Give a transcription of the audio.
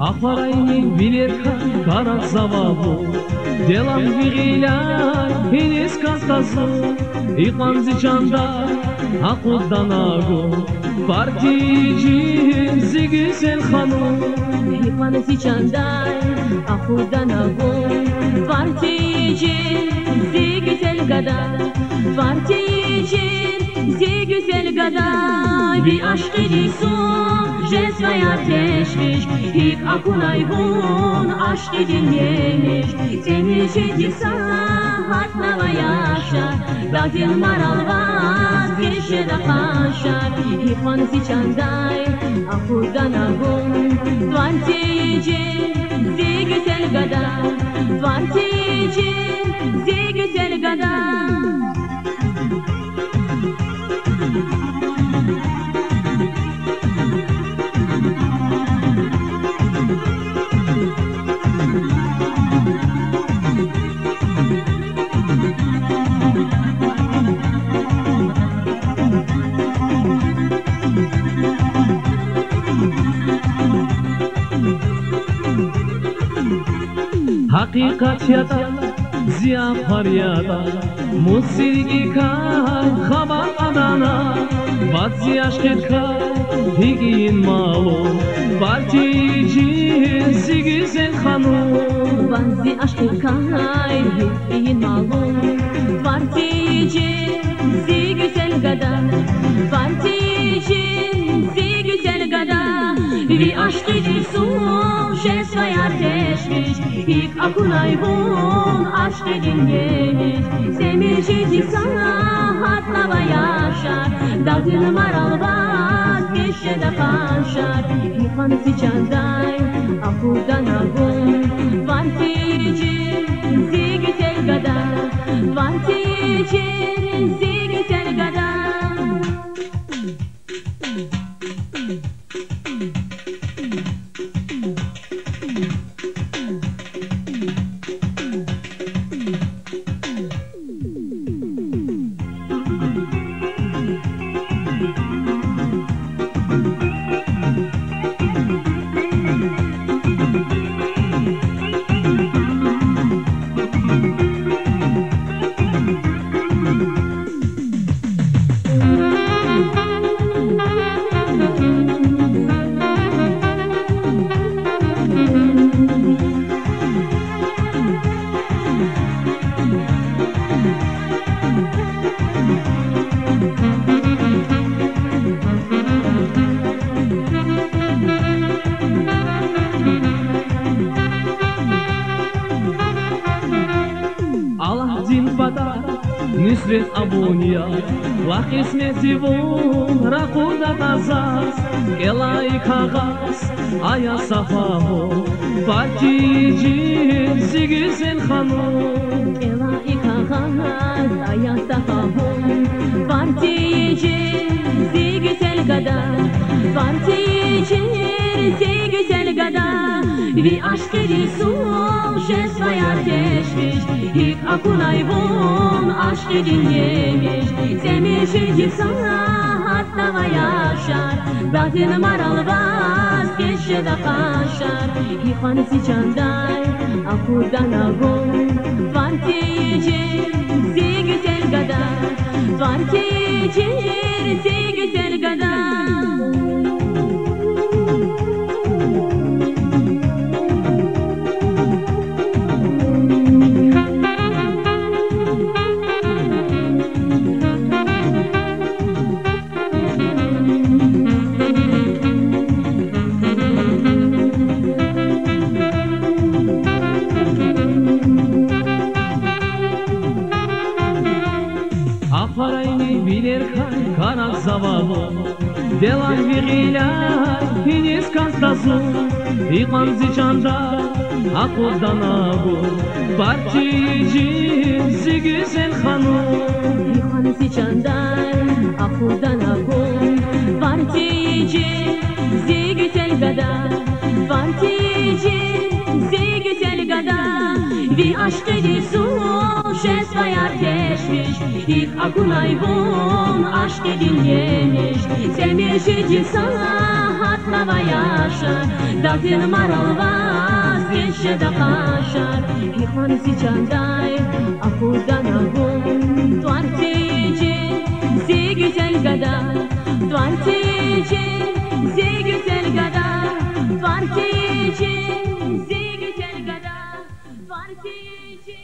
Ахварайни билетка кара завалу, делам вигиля хинис кастазу, иқанзи чанда ақуданагу, партиджи зигисен хану. Иқанзи чанда ақуданагу, партиджи зигисен гада, партиджи зигисен гада. Bir aşk edisu, jest своя teşviş, ilk akunayvun aşk edilmiş. Seni çediksa hatnava yaşar, Dağdil maralvaz bir şeyde kaşar. İkman siçanday, akudanagun, Tvartici, zigütel gada, Tvartici, zigütel gada. Hakikat ya da ziyafar ya da musiki kay xabar adana Batzi aşket kay higin malu Partici zigisen xanu Batzi aşket kay higin malu Partici zigisen gada Partici zigisen gada Bir aşk edisu jest своя teşviş İlk akunayvun aşk edilmiş Semircicik sana hatlava yaşar Dağdil maralvaz geçede kaşar İlkan siçanday akudanagun Partici zigütel gada Partici zigütel gada Nusret Abunia, Lachis Zivon, Rakuda Tazas, Elai Kagas, Aya Safamo, Partici Zigisen Khanu. Elai Kagas, Aya Safamo, Partici Zigisen Gada, Partici Zigisen Gada. Bir aşk edisu, jest своя teşviş, ilk akunayvun aşk edilmiş. Semircicik sana hatlava yaşar, Dağdil maralvaz geçede kaşar. İkman siçanday akudanagun, Tvartici zigütel gada, Tvartici zigütel gada. zavallı Делай вигиля и не сказазу И kanzicanda Akudan abu Partiyeci Zigüzel hanım И kanzicanda Akudan abu Partiyeci Zigüzel gada Partiyeci Zigüzel gada Vi aşk edisu Şesvaya teşviş İlk akunayvun aşk edilyemiş Sevmişici sahatmava yaşar Dağın maralvaz geçe de kaşar İhanesi canday akudan agun Tuarteci güzel gada Tuarteci güzel gada Tuarteci güzel gada Tuarteci